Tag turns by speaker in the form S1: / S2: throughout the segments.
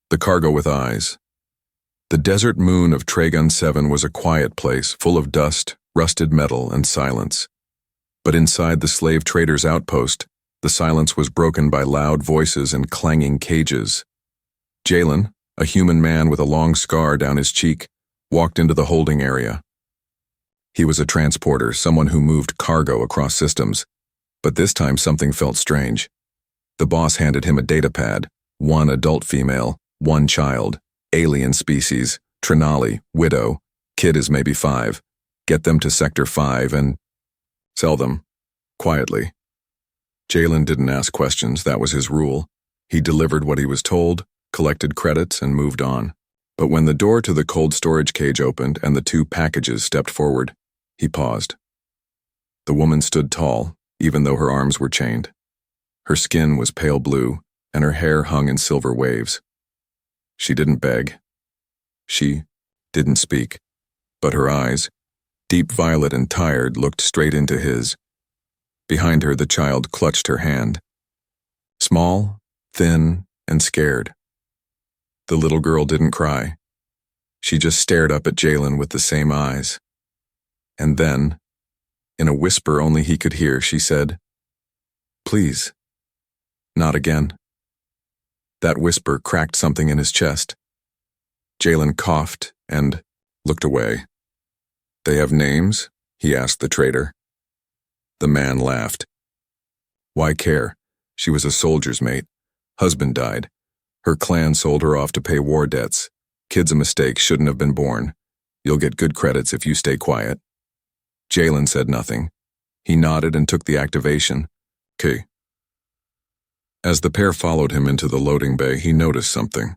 S1: The cargo with eyes. The desert moon of Tragun 7 was a quiet place, full of dust, rusted metal, and silence. But inside the slave trader's outpost, the silence was broken by loud voices and clanging cages. Jalen, a human man with a long scar down his cheek, walked into the holding area. He was a transporter, someone who moved cargo across systems. But this time something felt strange. The boss handed him a data pad, 1 adult female, 1 child, alien species, Trinali, widow, kid is maybe 5. Get them to Sector 5 and sell them, quietly. Jalen didn't ask questions, that was his rule. He delivered what he was told, collected credits, and moved on. But when the door to the cold storage cage opened and the 2 packages stepped forward, he paused. The woman stood tall, even though her arms were chained. Her skin was pale blue, and her hair hung in silver waves. She didn't beg. She didn't speak, but her eyes, deep violet and tired, looked straight into his. Behind her, the child clutched her hand. Small, thin, and scared. The little girl didn't cry. She just stared up at Jalen with the same eyes. And then, in a whisper only he could hear, she said, "Please, not again." That whisper cracked something in his chest. Jalen coughed and looked away. "They have names?" he asked the trader. The man laughed. "Why care? She was a soldier's mate. Husband died. Her clan sold her off to pay war debts. Kid's a mistake, shouldn't have been born. You'll get good credits if you stay quiet." Jalen said nothing. He nodded and took the activation. "'Kay." As the pair followed him into the loading bay, he noticed something.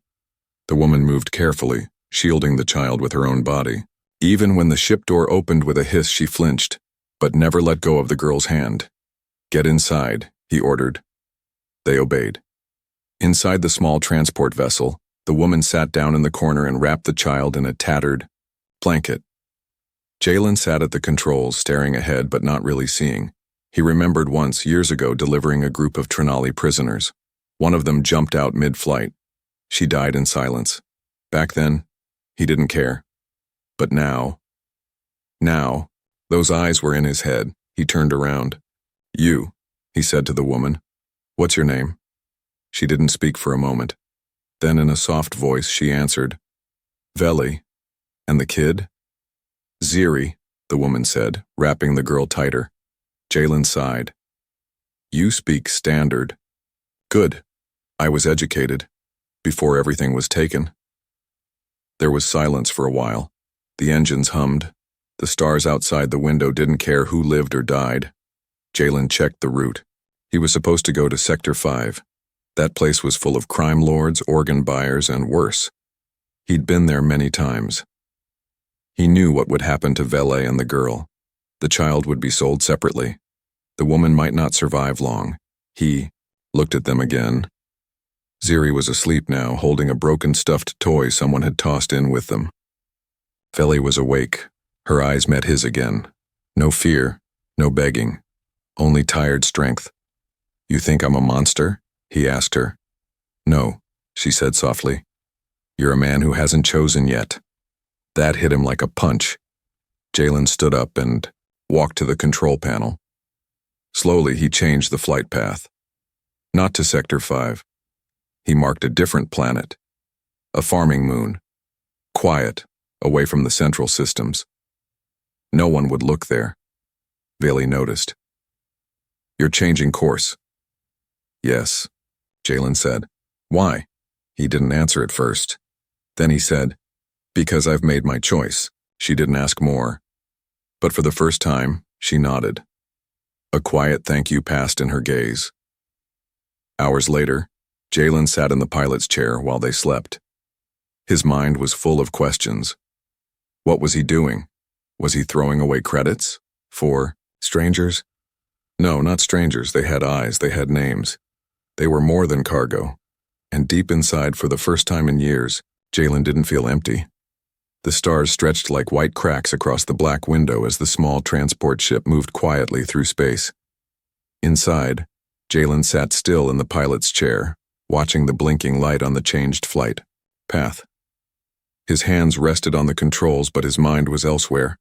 S1: The woman moved carefully, shielding the child with her own body. Even when the ship door opened with a hiss, she flinched, but never let go of the girl's hand. "Get inside," he ordered. They obeyed. Inside the small transport vessel, the woman sat down in the corner and wrapped the child in a tattered blanket. Jalen sat at the controls, staring ahead but not really seeing. He remembered once, years ago, delivering a group of Trinali prisoners. One of them jumped out mid-flight. She died in silence. Back then, he didn't care. But now, those eyes were in his head. He turned around. "You," he said to the woman. "What's your name?" She didn't speak for a moment. Then in a soft voice she answered, "Veli." "And the kid?" "Ziri," the woman said, wrapping the girl tighter. Jalen sighed. "You speak standard." "Good. I was educated. Before everything was taken." There was silence for a while. The engines hummed. The stars outside the window didn't care who lived or died. Jalen checked the route. He was supposed to go to Sector 5. That place was full of crime lords, organ buyers, and worse. He'd been there many times. He knew what would happen to Vele and the girl. The child would be sold separately. The woman might not survive long. He looked at them again. Ziri was asleep now, holding a broken stuffed toy someone had tossed in with them. Vele was awake. Her eyes met his again. No fear, no begging, only tired strength. "You think I'm a monster?" he asked her. "No," she said softly. "You're a man who hasn't chosen yet." That hit him like a punch. Jalen stood up and walked to the control panel. Slowly, he changed the flight path. Not to Sector 5. He marked a different planet. A farming moon. Quiet, away from the central systems. No one would look there. Veli noticed. "You're changing course." "Yes," Jalen said. "Why?" He didn't answer at first. Then he said, "Because I've made my choice." She didn't ask more. But for the first time, she nodded. A quiet thank you passed in her gaze. Hours later, Jalen sat in the pilot's chair while they slept. His mind was full of questions. What was he doing? Was he throwing away credits? For strangers? No, not strangers. They had eyes, they had names. They were more than cargo. And deep inside, for the first time in years, Jalen didn't feel empty. The stars stretched like white cracks across the black window as the small transport ship moved quietly through space. Inside, Jalen sat still in the pilot's chair, watching the blinking light on the changed flight. path. His hands rested on the controls, but his mind was elsewhere,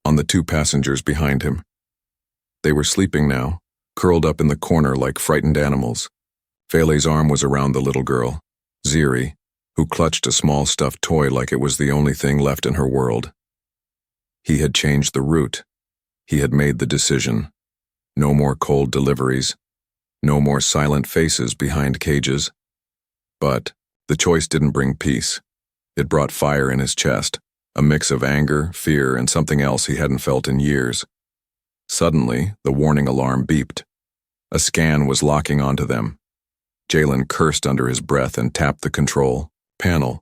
S1: on the two passengers behind him. They were sleeping now, curled up in the corner like frightened animals. Vele's arm was around the little girl, Ziri, who clutched a small stuffed toy like it was the only thing left in her world. He had changed the route. He had made the decision. No more cold deliveries. No more silent faces behind cages. But the choice didn't bring peace. It brought fire in his chest, a mix of anger, fear, and something else he hadn't felt in years. Suddenly, the warning alarm beeped. A scan was locking onto them. Jalen cursed under his breath and tapped the control panel.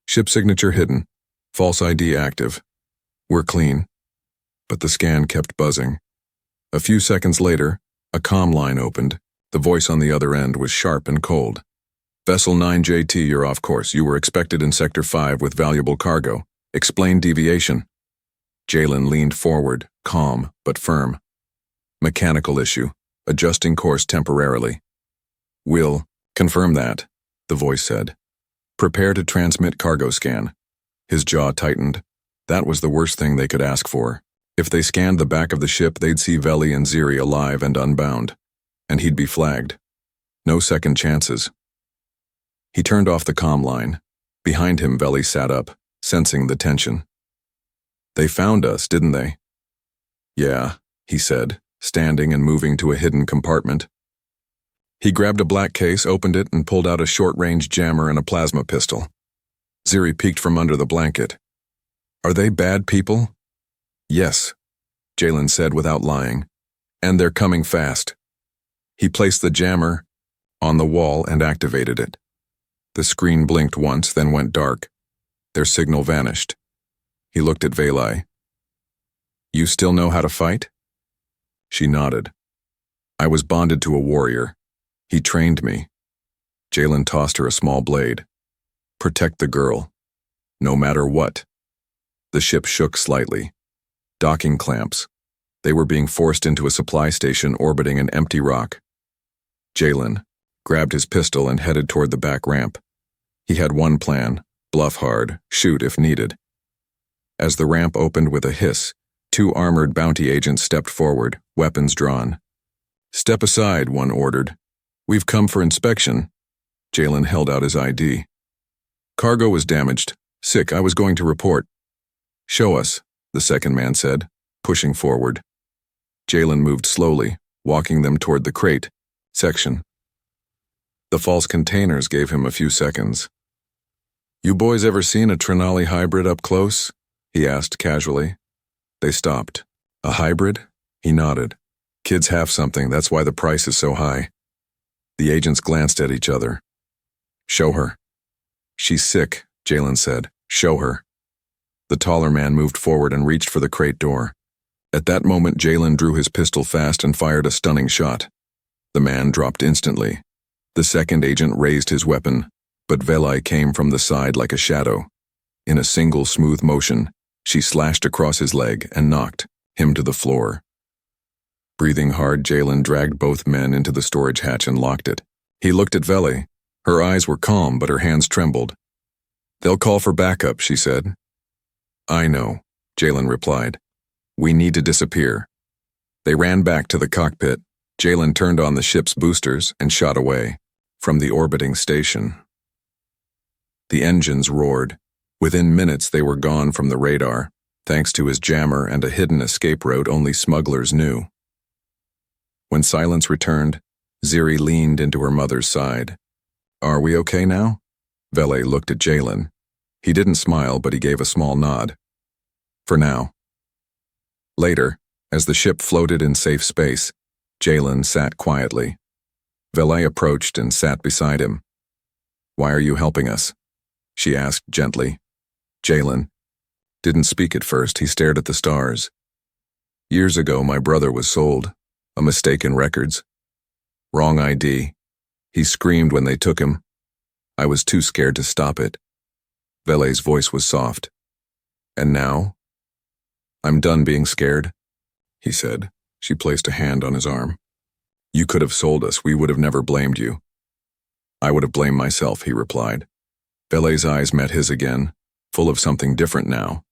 S1: Ship signature hidden. False ID active. We're clean. But the scan kept buzzing. A few seconds later, a comm line opened. The voice on the other end was sharp and cold. Vessel 9JT, you're off course. You were expected in Sector 5 with valuable cargo. Explain deviation. Jalen leaned forward, calm but firm. Mechanical issue. Adjusting course temporarily. We'll confirm that, the voice said. Prepare to transmit cargo scan. His jaw tightened. That was the worst thing they could ask for. If they scanned the back of the ship, they'd see Veli and Ziri alive and unbound. And he'd be flagged. No second chances. He turned off the comm line. Behind him, Veli sat up, sensing the tension. They found us, didn't they? Yeah, he said, standing and moving to a hidden compartment. He grabbed a black case, opened it, and pulled out a short-range jammer and a plasma pistol. Ziri peeked from under the blanket. Are they bad people? Yes, Jalen said without lying. And they're coming fast. He placed the jammer on the wall and activated it. The screen blinked once, then went dark. Their signal vanished. He looked at Veli. You still know how to fight? She nodded. I was bonded to a warrior. He trained me. Jalen tossed her a small blade. Protect the girl. No matter what. The ship shook slightly. Docking clamps. They were being forced into a supply station orbiting an empty rock. Jalen grabbed his pistol and headed toward the back ramp. He had one plan, bluff hard, shoot if needed. As the ramp opened with a hiss, two armored bounty agents stepped forward, weapons drawn. Step aside, one ordered. We've come for inspection. Jalen held out his ID. Cargo was damaged. Sick, I was going to report. Show us, the second man said, pushing forward. Jalen moved slowly, walking them toward the crate section. The false containers gave him a few seconds. You boys ever seen a Trinali hybrid up close? He asked casually. They stopped. A hybrid? He nodded. Kids have something, that's why the price is so high. The agents glanced at each other. Show her. She's sick, Jalen said. Show her. The taller man moved forward and reached for the crate door. At that moment, Jalen drew his pistol fast and fired a stunning shot. The man dropped instantly. The second agent raised his weapon, but Veli came from the side like a shadow. In a single smooth motion, she slashed across his leg and knocked him to the floor. Breathing hard, Jalen dragged both men into the storage hatch and locked it. He looked at Veli. Her eyes were calm, but her hands trembled. They'll call for backup, she said. I know, Jalen replied. We need to disappear. They ran back to the cockpit. Jalen turned on the ship's boosters and shot away from the orbiting station. The engines roared. Within minutes, they were gone from the radar, thanks to his jammer and a hidden escape route only smugglers knew. When silence returned, Ziri leaned into her mother's side. Are we okay now? Veli looked at Jalen. He didn't smile, but he gave a small nod. For now. Later, as the ship floated in safe space, Jalen sat quietly. Veli approached and sat beside him. Why are you helping us? She asked gently. Jalen didn't speak at first. He stared at the stars. Years ago, my brother was sold. A mistake in records. Wrong ID. He screamed when they took him. I was too scared to stop it. Veli's voice was soft. And now? I'm done being scared, he said. She placed a hand on his arm. You could have sold us. We would have never blamed you. I would have blamed myself, he replied. Vele's eyes met his again, full of something different now.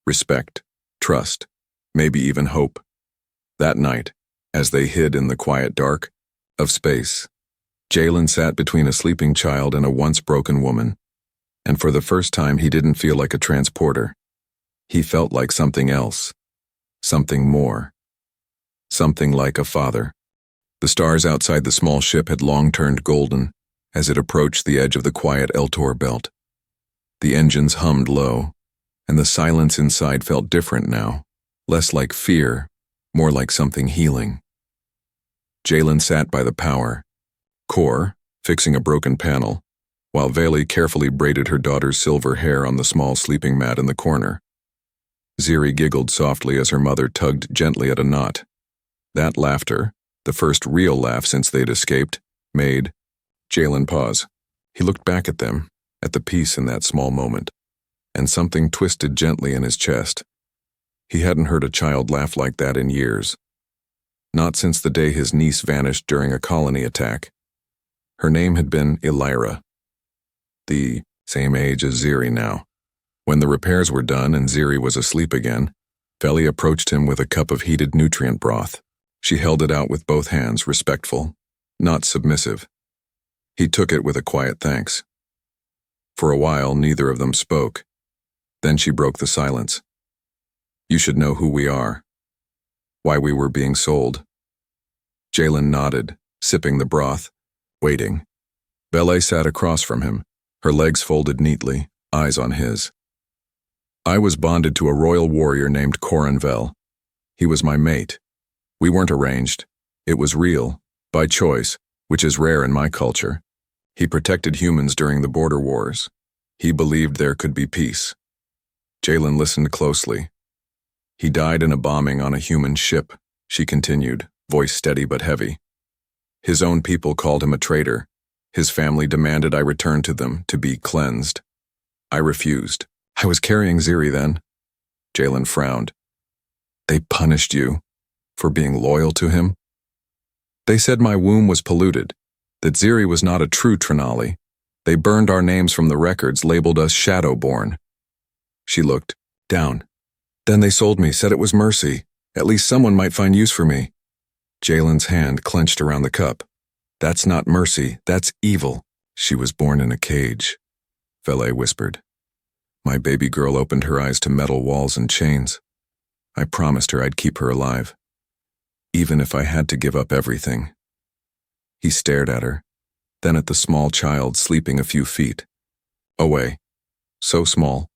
S1: Respect, trust, maybe even hope. That night, as they hid in the quiet dark of space, Jalen sat between a sleeping child and a once-broken woman, and for the first time he didn't feel like a transporter. He felt like something else, something more, something like a father. The stars outside the small ship had long turned golden as it approached the edge of the quiet Eltor belt. The engines hummed low, and the silence inside felt different now, less like fear, more like something healing. Jalen sat by the power core, fixing a broken panel, while Veli carefully braided her daughter's silver hair on the small sleeping mat in the corner. Ziri giggled softly as her mother tugged gently at a knot. That laughter, the first real laugh since they'd escaped, made Jalen pause. He looked back at them, at the peace in that small moment, and something twisted gently in his chest. He hadn't heard a child laugh like that in years. Not since the day his niece vanished during a colony attack. Her name had been Elira. The same age as Ziri now. When the repairs were done and Ziri was asleep again, Veli approached him with a cup of heated nutrient broth. She held it out with both hands, respectful, not submissive. He took it with a quiet thanks. For a while, neither of them spoke. Then she broke the silence. You should know who we are. Why we were being sold. Jalen nodded, sipping the broth, waiting. Veli sat across from him, her legs folded neatly, eyes on his. I was bonded to a royal warrior named Coranvel. He was my mate. We weren't arranged. It was real, by choice, which is rare in my culture. He protected humans during the border wars. He believed there could be peace. Jalen listened closely. He died in a bombing on a human ship, she continued, voice steady but heavy. His own people called him a traitor. His family demanded I return to them to be cleansed. I refused. I was carrying Ziri then. Jalen frowned. They punished you for being loyal to him? They said my womb was polluted, that Ziri was not a true Trinali. They burned our names from the records, labeled us Shadowborn. She looked down. Then they sold me, said it was mercy. At least someone might find use for me. Jalen's hand clenched around the cup. That's not mercy, that's evil. She was born in a cage, Vele whispered. My baby girl opened her eyes to metal walls and chains. I promised her I'd keep her alive, even if I had to give up everything. He stared at her, then at the small child sleeping a few feet away. So small,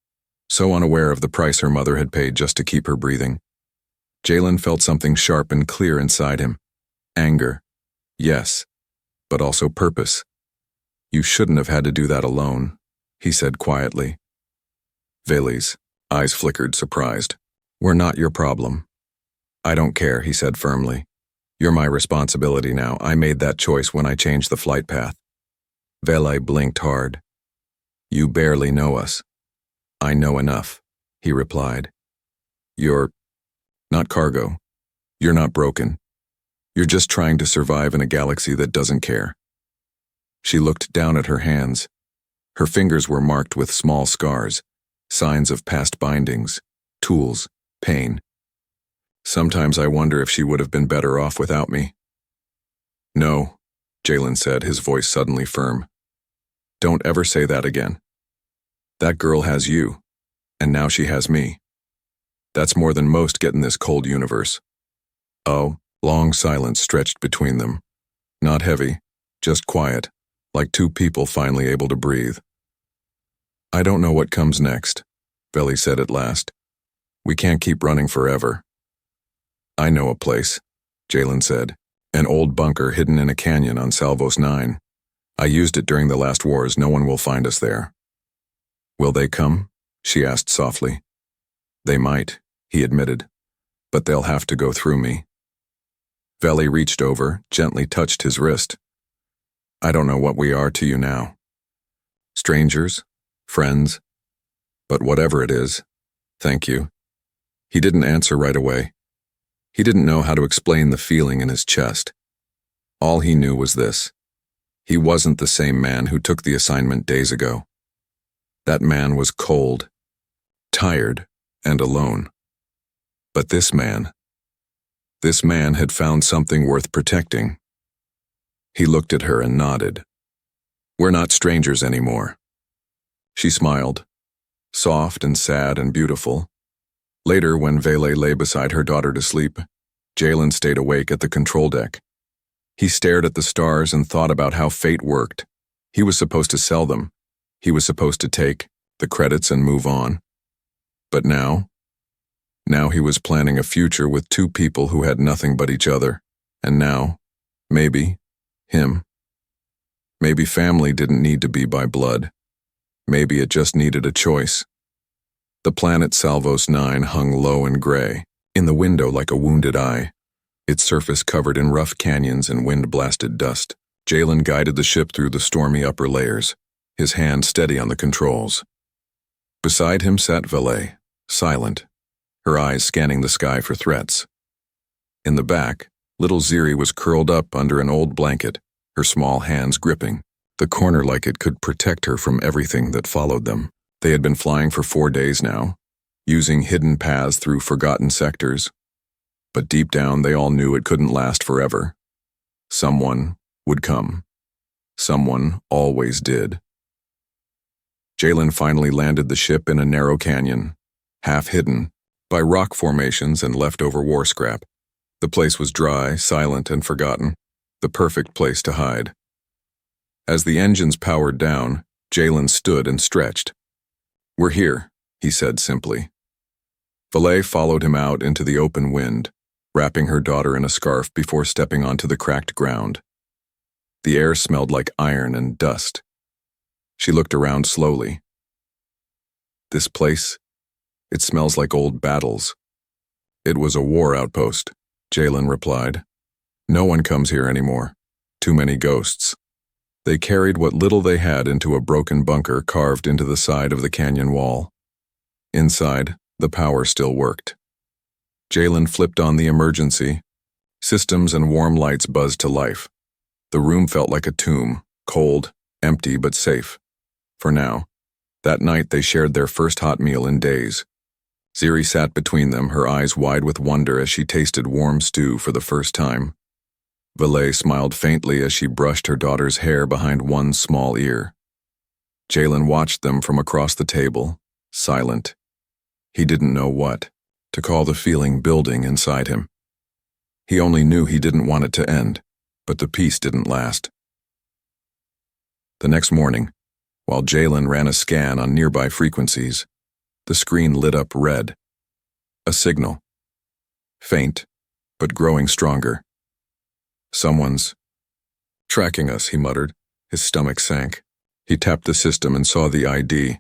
S1: so unaware of the price her mother had paid just to keep her breathing. Jalen felt something sharp and clear inside him. Anger, yes, but also purpose. You shouldn't have had to do that alone, he said quietly. Veli's eyes flickered, surprised. We're not your problem. I don't care, he said firmly. You're my responsibility now. I made that choice when I changed the flight path. Veli blinked hard. You barely know us. I know enough, he replied. You're not cargo. You're not broken. You're just trying to survive in a galaxy that doesn't care. She looked down at her hands. Her fingers were marked with small scars, signs of past bindings, tools, pain. Sometimes I wonder if she would have been better off without me. No, Jalen said, his voice suddenly firm. Don't ever say that again. That girl has you, and now she has me. That's more than most get in this cold universe. Oh, long silence stretched between them. Not heavy, just quiet, like two people finally able to breathe. I don't know what comes next, Veli said at last. We can't keep running forever. I know a place, Jalen said, an old bunker hidden in a canyon on Salvos 9. I used it during the last wars. No one will find us there. Will they come? She asked softly. They might, he admitted, but they'll have to go through me. Veli reached over, gently touched his wrist. I don't know what we are to you now. Strangers, friends, but whatever it is, thank you. He didn't answer right away. He didn't know how to explain the feeling in his chest. All he knew was this. He wasn't the same man who took the assignment days ago. That man was cold, tired, and alone. But this man had found something worth protecting. He looked at her and nodded. "We're not strangers anymore." She smiled, soft and sad and beautiful. Later, when Vele lay beside her daughter to sleep, Jalen stayed awake at the control deck. He stared at the stars and thought about how fate worked. He was supposed to sell them. He was supposed to take the credits and move on. But now he was planning a future with two people who had nothing but each other. And now, maybe, him. Maybe family didn't need to be by blood. Maybe it just needed a choice. The planet Salvos 9 hung low and gray, in the window like a wounded eye, its surface covered in rough canyons and wind-blasted dust. Jalen guided the ship through the stormy upper layers, his hand steady on the controls. Beside him sat Vele, silent, her eyes scanning the sky for threats. In the back, little Ziri was curled up under an old blanket, her small hands gripping the corner like it could protect her from everything that followed them. They had been flying for 4 days now, using hidden paths through forgotten sectors. But deep down, they all knew it couldn't last forever. Someone would come. Someone always did. Jalen finally landed the ship in a narrow canyon, half hidden by rock formations and leftover war scrap. The place was dry, silent, and forgotten, the perfect place to hide. As the engines powered down, Jalen stood and stretched. "We're here," he said simply. Vele followed him out into the open wind, wrapping her daughter in a scarf before stepping onto the cracked ground. The air smelled like iron and dust. She looked around slowly. "This place, it smells like old battles." "It was a war outpost," Jalen replied. "No one comes here anymore. Too many ghosts." They carried what little they had into a broken bunker carved into the side of the canyon wall. Inside, the power still worked. Jalen flipped on the emergency. Systems and warm lights buzzed to life. The room felt like a tomb, cold, empty, but safe. For now. That night they shared their first hot meal in days. Ziri sat between them, her eyes wide with wonder as she tasted warm stew for the first time. Vele smiled faintly as she brushed her daughter's hair behind one small ear. Jalen watched them from across the table, silent. He didn't know what to call the feeling building inside him. He only knew he didn't want it to end, but the peace didn't last. The next morning, while Jalen ran a scan on nearby frequencies, the screen lit up red. A signal. Faint, but growing stronger. "Someone's tracking us," he muttered. His stomach sank. He tapped the system and saw the ID.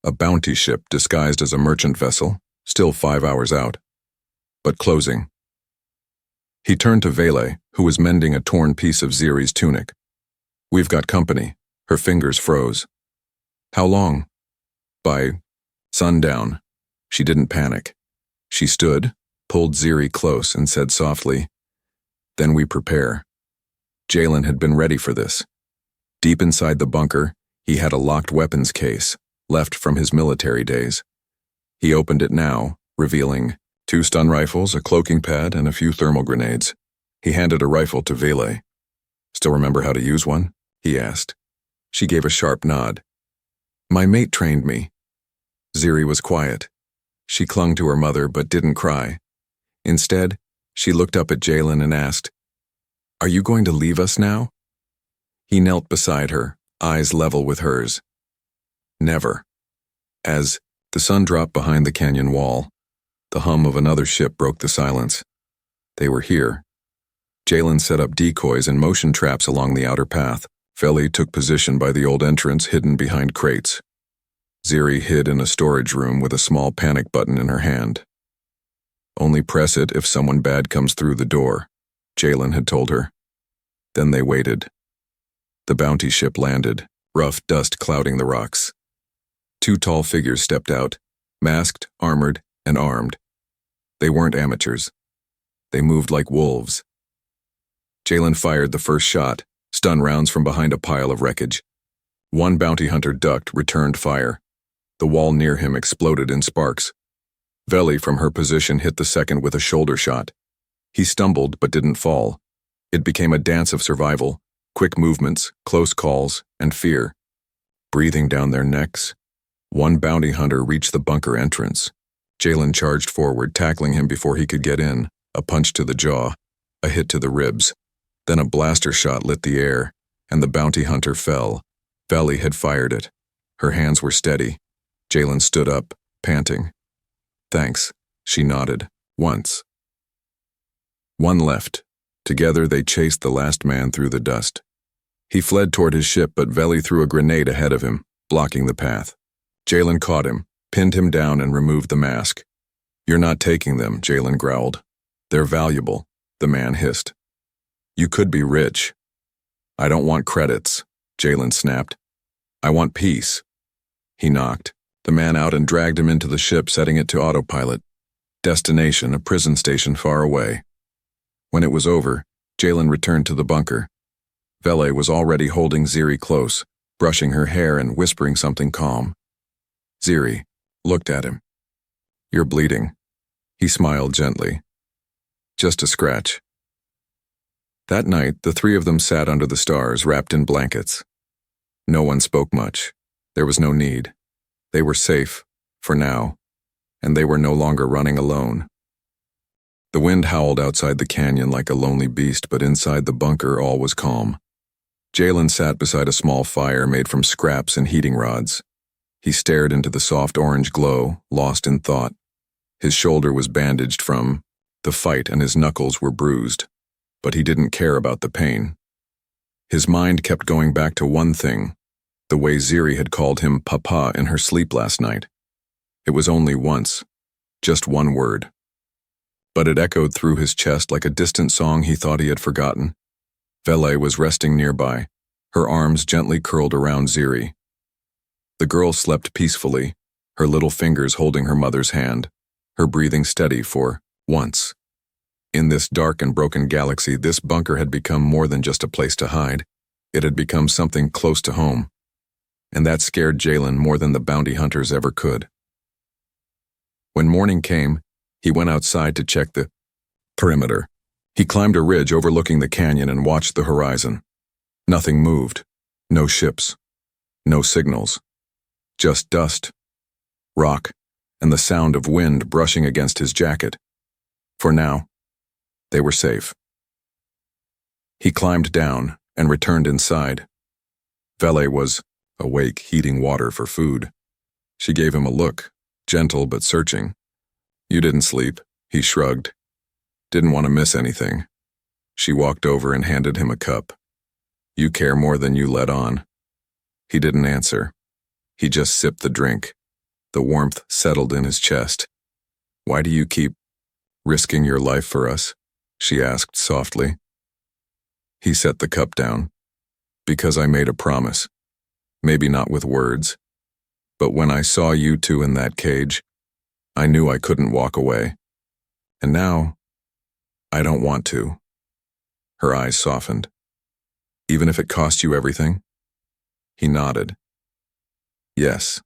S1: A bounty ship disguised as a merchant vessel, still 5 hours out. But closing. He turned to Vele, who was mending a torn piece of Ziri's tunic. "We've got company." Her fingers froze. "How long?" "By sundown." She didn't panic. She stood, pulled Ziri close, and said softly, "Then we prepare." Jalen had been ready for this. Deep inside the bunker, he had a locked weapons case, left from his military days. He opened it now, revealing 2 stun rifles, a cloaking pad, and a few thermal grenades. He handed a rifle to Vele. "Still remember how to use one?" he asked. She gave a sharp nod. "My mate trained me." Ziri was quiet. She clung to her mother but didn't cry. Instead, she looked up at Jalen and asked, "Are you going to leave us now?" He knelt beside her, eyes level with hers. "Never." As the sun dropped behind the canyon wall, the hum of another ship broke the silence. They were here. Jalen set up decoys and motion traps along the outer path. Vele took position by the old entrance hidden behind crates. Ziri hid in a storage room with a small panic button in her hand. "Only press it if someone bad comes through the door," Jalen had told her. Then they waited. The bounty ship landed, rough dust clouding the rocks. 2 tall figures stepped out, masked, armored, and armed. They weren't amateurs. They moved like wolves. Jalen fired the first shot, stun rounds from behind a pile of wreckage. One bounty hunter ducked, returned fire. The wall near him exploded in sparks. Veli, from her position, hit the second with a shoulder shot. He stumbled but didn't fall. It became a dance of survival, quick movements, close calls, and fear. Breathing down their necks, one bounty hunter reached the bunker entrance. Jalen charged forward, tackling him before he could get in, a punch to the jaw, a hit to the ribs. Then a blaster shot lit the air, and the bounty hunter fell. Veli had fired it. Her hands were steady. Jalen stood up, panting. "Thanks," she nodded, once. One left. Together they chased the last man through the dust. He fled toward his ship, but Veli threw a grenade ahead of him, blocking the path. Jalen caught him, pinned him down, and removed the mask. "You're not taking them," Jalen growled. "They're valuable," the man hissed. "You could be rich." "I don't want credits," Jalen snapped. "I want peace." He knocked the man out and dragged him into the ship, setting it to autopilot. Destination, a prison station far away. When it was over, Jalen returned to the bunker. Veli was already holding Ziri close, brushing her hair and whispering something calm. Ziri looked at him. "You're bleeding." He smiled gently. "Just a scratch." That night, the three of them sat under the stars, wrapped in blankets. No one spoke much. There was no need. They were safe, for now, and they were no longer running alone. The wind howled outside the canyon like a lonely beast, but inside the bunker all was calm. Jalen sat beside a small fire made from scraps and heating rods. He stared into the soft orange glow, lost in thought. His shoulder was bandaged from the fight and his knuckles were bruised, but he didn't care about the pain. His mind kept going back to one thing, the way Ziri had called him Papa in her sleep last night. It was only once, just one word. But it echoed through his chest like a distant song he thought he had forgotten. Veli was resting nearby, her arms gently curled around Ziri. The girl slept peacefully, her little fingers holding her mother's hand, her breathing steady for once. In this dark and broken galaxy, this bunker had become more than just a place to hide. It had become something close to home. And that scared Jalen more than the bounty hunters ever could. When morning came, he went outside to check the perimeter. He climbed a ridge overlooking the canyon and watched the horizon. Nothing moved. No ships. No signals. Just dust, rock, and the sound of wind brushing against his jacket. For now, they were safe. He climbed down and returned inside. Veli was awake, heating water for food. She gave him a look, gentle but searching. "You didn't sleep," he shrugged. "Didn't want to miss anything." She walked over and handed him a cup. "You care more than you let on." He didn't answer. He just sipped the drink. The warmth settled in his chest. "Why do you keep risking your life for us?" she asked softly. He set the cup down. "Because I made a promise. Maybe not with words. But when I saw you two in that cage, I knew I couldn't walk away. And now, I don't want to." Her eyes softened. "Even if it cost you everything?" He nodded. "Yes."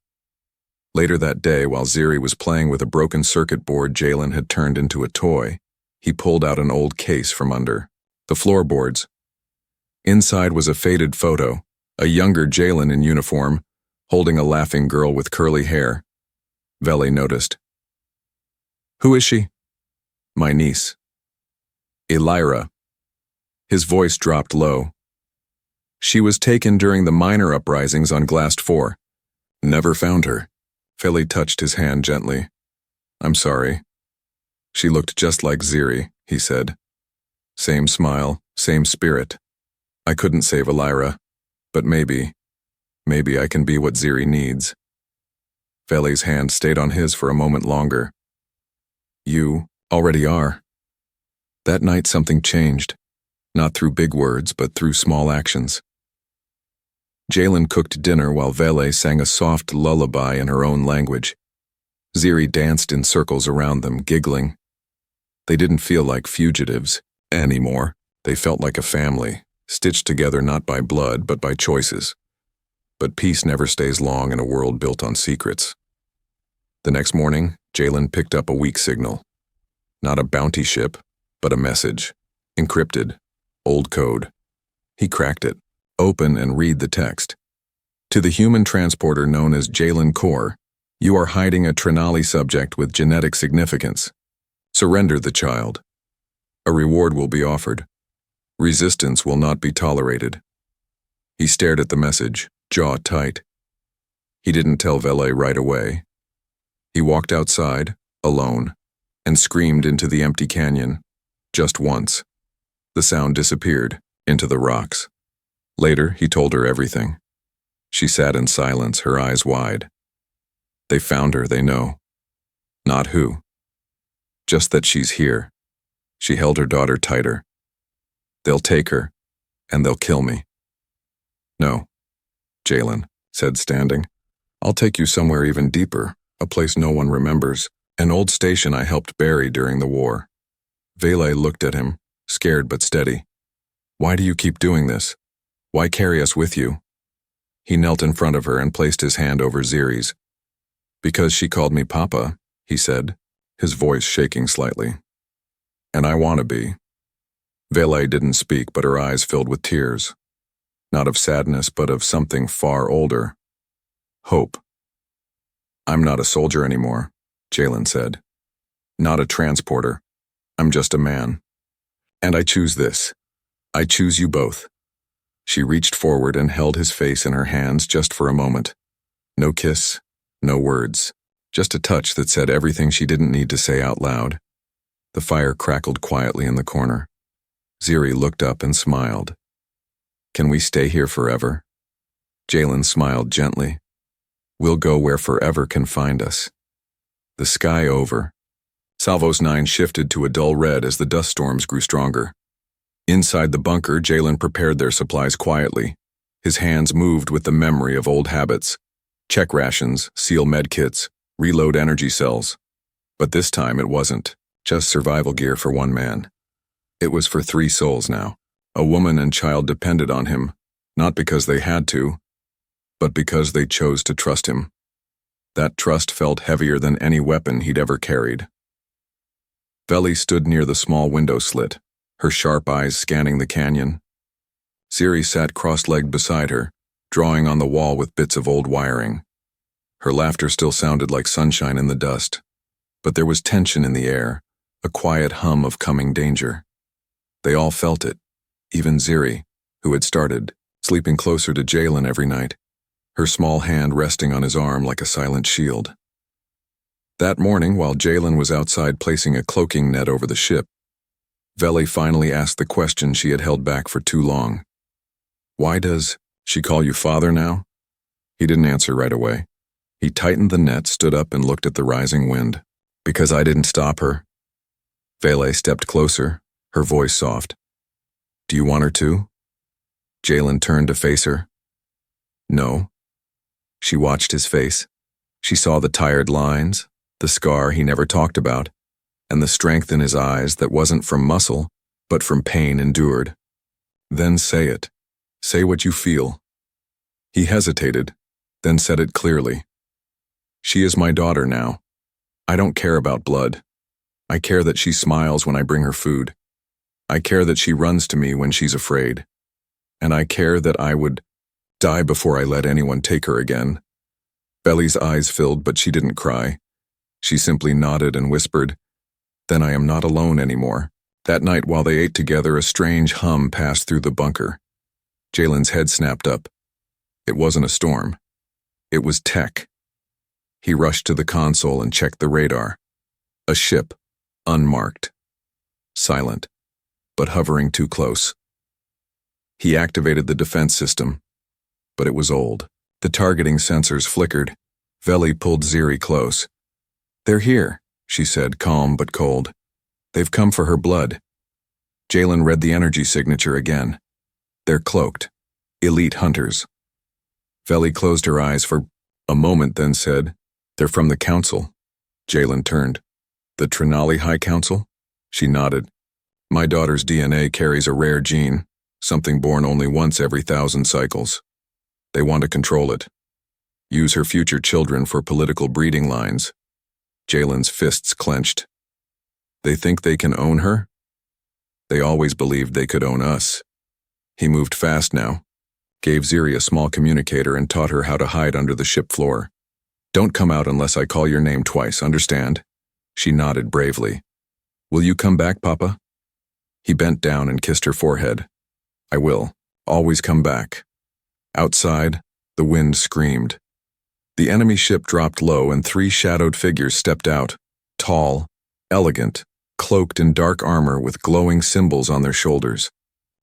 S1: Later that day, while Ziri was playing with a broken circuit board Jalen had turned into a toy, he pulled out an old case from under the floorboards. Inside was a faded photo, a younger Jalen in uniform, holding a laughing girl with curly hair. Veli noticed. "Who is she?" "My niece." "Elira." His voice dropped low. "She was taken during the minor uprisings on Glass 4. Never found her." Veli touched his hand gently. "I'm sorry." "She looked just like Ziri," he said. "Same smile, same spirit. I couldn't save Elira, but maybe I can be what Ziri needs." Veli's hand stayed on his for a moment longer. "You already are." That night something changed, not through big words, but through small actions. Jalen cooked dinner while Veli sang a soft lullaby in her own language. Ziri danced in circles around them, giggling. They didn't feel like fugitives anymore. They felt like a family, stitched together not by blood, but by choices. But peace never stays long in a world built on secrets. The next morning, Jalen picked up a weak signal. Not a bounty ship, but a message. Encrypted. Old code. He cracked it. Open and read the text. To the human transporter known as Jalen Core, you are hiding a Trinali subject with genetic significance. Surrender the child. A reward will be offered. Resistance will not be tolerated. He stared at the message, jaw tight. He didn't tell Vele right away. He walked outside, alone, and screamed into the empty canyon, just once. The sound disappeared, into the rocks. Later, he told her everything. She sat in silence, her eyes wide. They found her, they know. Not who. Just that she's here. She held her daughter tighter. They'll take her, and they'll kill me. No, Jalen said, standing. I'll take you somewhere even deeper, a place no one remembers, an old station I helped bury during the war. Vele looked at him, scared but steady. Why do you keep doing this? Why carry us with you? He knelt in front of her and placed his hand over Ziri's. Because she called me Papa, he said, his voice shaking slightly. And I want to be. Vele didn't speak, but her eyes filled with tears. Not of sadness, but of something far older. Hope. I'm not a soldier anymore, Jalen said. Not a transporter. I'm just a man. And I choose this. I choose you both. She reached forward and held his face in her hands just for a moment. No kiss, no words, just a touch that said everything she didn't need to say out loud. The fire crackled quietly in the corner. Ziri looked up and smiled. Can we stay here forever? Jalen smiled gently. We'll go where forever can find us. The sky over. Salvos 9 shifted to a dull red as the dust storms grew stronger. Inside the bunker, Jalen prepared their supplies quietly. His hands moved with the memory of old habits. Check rations, seal medkits, reload energy cells. But this time it wasn't just survival gear for one man. It was for 3 souls now. A woman and child depended on him, not because they had to, but because they chose to trust him. That trust felt heavier than any weapon he'd ever carried. Vele stood near the small window slit, her sharp eyes scanning the canyon. Ziri sat cross-legged beside her, drawing on the wall with bits of old wiring. Her laughter still sounded like sunshine in the dust, but there was tension in the air, a quiet hum of coming danger. They all felt it, even Ziri, who had started, sleeping closer to Jalen every night, her small hand resting on his arm like a silent shield. That morning, while Jalen was outside placing a cloaking net over the ship, Vele finally asked the question she had held back for too long. Why does she call you father now? He didn't answer right away. He tightened the net, stood up, and looked at the rising wind. Because I didn't stop her. Vele stepped closer, her voice soft. Do you want her to? Jalen turned to face her. No. She watched his face. She saw the tired lines, the scar he never talked about, and the strength in his eyes that wasn't from muscle, but from pain endured. Then say it. Say what you feel. He hesitated, then said it clearly. She is my daughter now. I don't care about blood. I care that she smiles when I bring her food. I care that she runs to me when she's afraid. And I care that I would die before I let anyone take her again. Vele's eyes filled, but she didn't cry. She simply nodded and whispered, Then I am not alone anymore. That night while they ate together, a strange hum passed through the bunker. Jalen's head snapped up. It wasn't a storm. It was tech. He rushed to the console and checked the radar. A ship, unmarked. Silent, but hovering too close. He activated the defense system, but it was old. The targeting sensors flickered. Vele pulled Ziri close. They're here, she said, calm but cold. They've come for her blood. Jalen read the energy signature again. They're cloaked. Elite hunters. Vele closed her eyes for a moment, then said, They're from the council. Jalen turned. The Trinali High Council? She nodded. My daughter's DNA carries a rare gene, something born only once every 1,000 cycles. They want to control it. Use her future children for political breeding lines. Jalen's fists clenched. They think they can own her? They always believed they could own us. He moved fast now, gave Ziri a small communicator and taught her how to hide under the ship floor. Don't come out unless I call your name twice, understand? She nodded bravely. Will you come back, Papa? He bent down and kissed her forehead. I will. Always come back. Outside, the wind screamed. The enemy ship dropped low and 3 shadowed figures stepped out, tall, elegant, cloaked in dark armor with glowing symbols on their shoulders.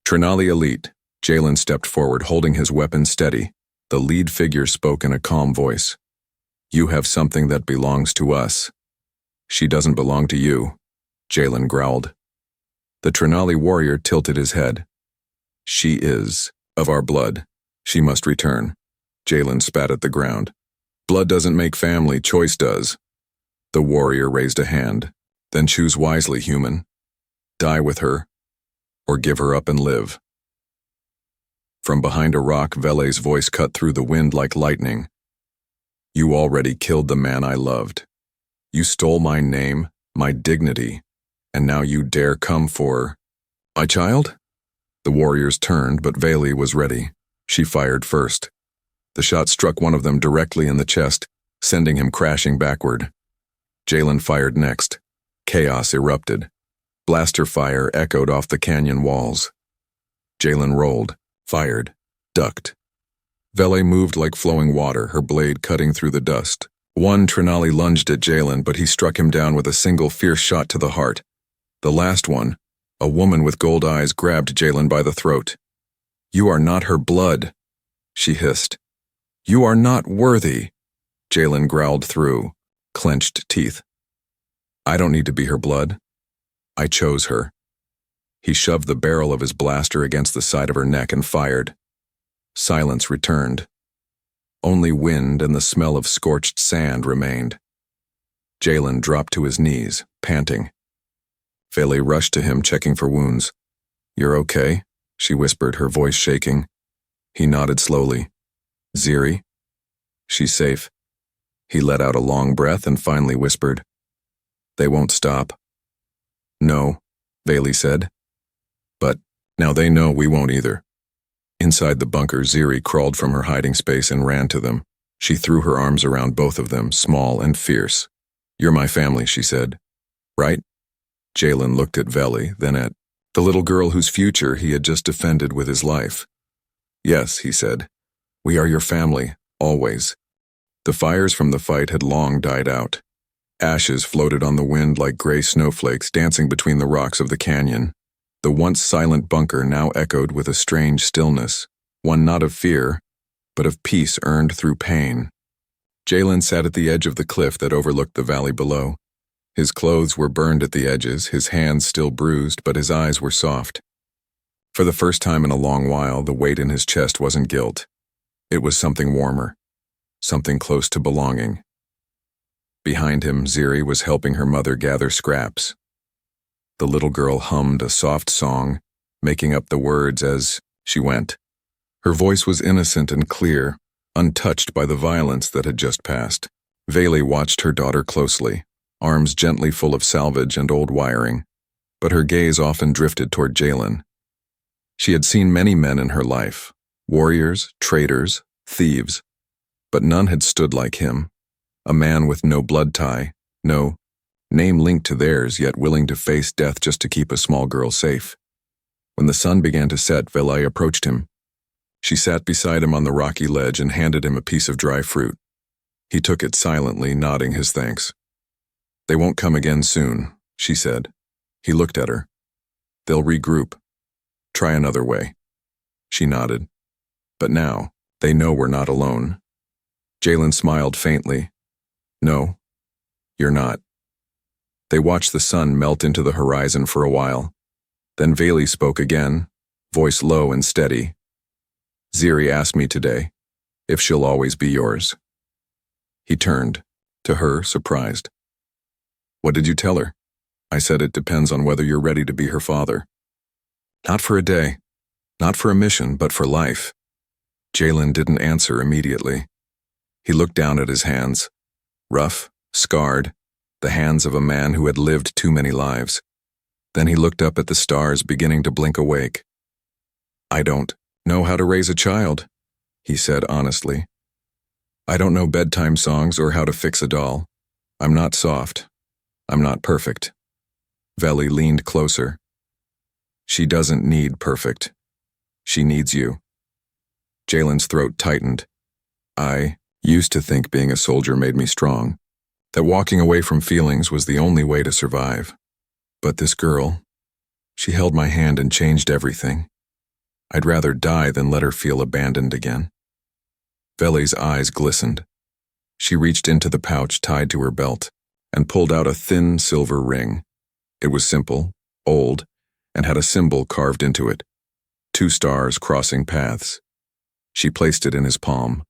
S1: Trinali Elite. Jalen stepped forward, holding his weapon steady. The lead figure spoke in a calm voice. You have something that belongs to us. She doesn't belong to you, Jalen growled. The Trinali warrior tilted his head. She is of our blood. She must return. Jalen spat at the ground. Blood doesn't make family, choice does. The warrior raised a hand. Then choose wisely, human. Die with her, or give her up and live. From behind a rock, Vele's voice cut through the wind like lightning. You already killed the man I loved. You stole my name, my dignity, and now you dare come for... My child? The warriors turned, but Vele was ready. She fired first. The shot struck one of them directly in the chest, sending him crashing backward. Jalen fired next. Chaos erupted. Blaster fire echoed off the canyon walls. Jalen rolled, fired, ducked. Vele moved like flowing water, her blade cutting through the dust. One Trinali lunged at Jalen, but he struck him down with a single fierce shot to the heart. The last one, a woman with gold eyes, grabbed Jalen by the throat. You are not her blood, she hissed. You are not worthy, Jalen growled through clenched teeth. I don't need to be her blood. I chose her. He shoved the barrel of his blaster against the side of her neck and fired. Silence returned. Only wind and the smell of scorched sand remained. Jalen dropped to his knees, panting. Vele rushed to him, checking for wounds. You're okay? She whispered, her voice shaking. He nodded slowly. Ziri? She's safe. He let out a long breath and finally whispered. They won't stop. No, Vele said. But now they know we won't either. Inside the bunker, Ziri crawled from her hiding space and ran to them. She threw her arms around both of them, small and fierce. You're my family, she said. Right? Jalen looked at Vele, then at the little girl whose future he had just defended with his life. Yes, he said. We are your family, always. The fires from the fight had long died out. Ashes floated on the wind like gray snowflakes dancing between the rocks of the canyon. The once silent bunker now echoed with a strange stillness, one not of fear, but of peace earned through pain. Jalen sat at the edge of the cliff that overlooked the valley below. His clothes were burned at the edges, his hands still bruised, but his eyes were soft. For the first time in a long while, the weight in his chest wasn't guilt. It was something warmer, something close to belonging. Behind him, Ziri was helping her mother gather scraps. The little girl hummed a soft song, making up the words as she went. Her voice was innocent and clear, untouched by the violence that had just passed. Vele watched her daughter closely, arms gently full of salvage and old wiring, but her gaze often drifted toward Jalen. She had seen many men in her life, warriors, traitors, thieves, but none had stood like him, a man with no blood tie, no name linked to theirs, yet willing to face death just to keep a small girl safe. When the sun began to set, Vele approached him. She sat beside him on the rocky ledge and handed him a piece of dry fruit. He took it silently, nodding his thanks. They won't come again soon, she said. He looked at her. They'll regroup. Try another way. She nodded. But now, they know we're not alone. Jalen smiled faintly. No, you're not. They watched the sun melt into the horizon for a while. Then Vele spoke again, voice low and steady. Ziri asked me today if she'll always be yours. He turned, to her, surprised. What did you tell her? I said it depends on whether you're ready to be her father. Not for a day, not for a mission, but for life. Jalen didn't answer immediately. He looked down at his hands, rough, scarred, the hands of a man who had lived too many lives. Then he looked up at the stars, beginning to blink awake. "I don't know how to raise a child," he said honestly. "I don't know bedtime songs or how to fix a doll. I'm not soft. I'm not perfect." Veli leaned closer. "She doesn't need perfect. She needs you." Jalen's throat tightened. I used to think being a soldier made me strong, that walking away from feelings was the only way to survive. But this girl, she held my hand and changed everything. I'd rather die than let her feel abandoned again. Veli's eyes glistened. She reached into the pouch tied to her belt and pulled out a thin silver ring. It was simple, old, and had a symbol carved into it. 2 stars crossing paths. She placed it in his palm.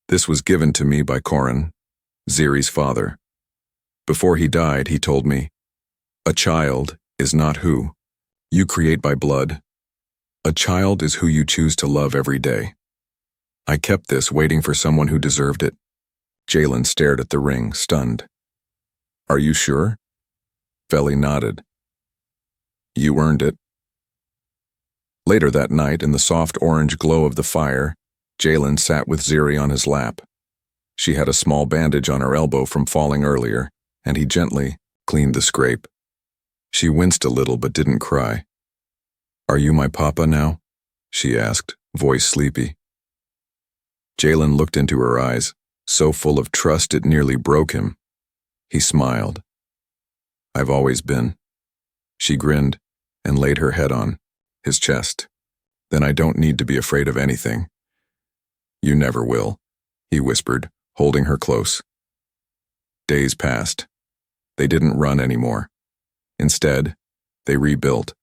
S1: "This was given to me by Corin, Ziri's father. Before he died, he told me, 'A child is not who you create by blood. A child is who you choose to love every day.' I kept this, waiting for someone who deserved it." Jalen stared at the ring, stunned. "Are you sure?" Veli nodded. "You earned it." Later that night, in the soft orange glow of the fire, Jalen sat with Ziri on his lap. She had a small bandage on her elbow from falling earlier, and he gently cleaned the scrape. She winced a little but didn't cry. "Are you my papa now?" she asked, voice sleepy. Jalen looked into her eyes, so full of trust it nearly broke him. He smiled. "I've always been." She grinned and laid her head on his chest. "Then I don't need to be afraid of anything." "You never will," he whispered, holding her close. Days passed. They didn't run anymore. Instead, they rebuilt.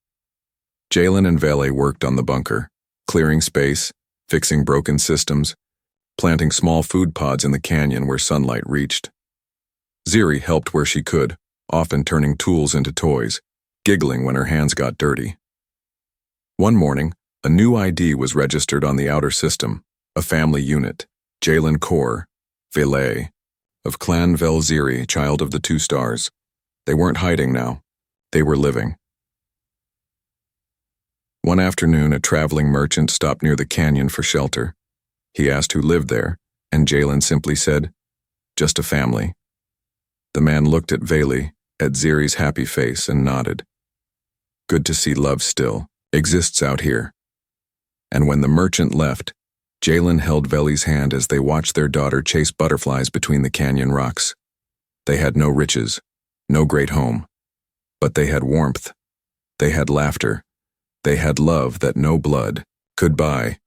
S1: Jalen and Veli worked on the bunker, clearing space, fixing broken systems, planting small food pods in the canyon where sunlight reached. Ziri helped where she could, often turning tools into toys, giggling when her hands got dirty. One morning, a new ID was registered on the outer system, a family unit, Jalen Kor, Vele, of Clan Velziri, child of the 2 stars. They weren't hiding now. They were living. One afternoon, a traveling merchant stopped near the canyon for shelter. He asked who lived there, and Jalen simply said, "Just a family." The man looked at Veli, at Ziri's happy face, and nodded. "Good to see love still exists out here." And when the merchant left, Jalen held Veli's hand as they watched their daughter chase butterflies between the canyon rocks. They had no riches, no great home, but they had warmth. They had laughter. They had love that no blood could buy.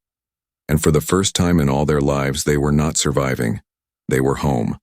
S1: And for the first time in all their lives, they were not surviving. They were home.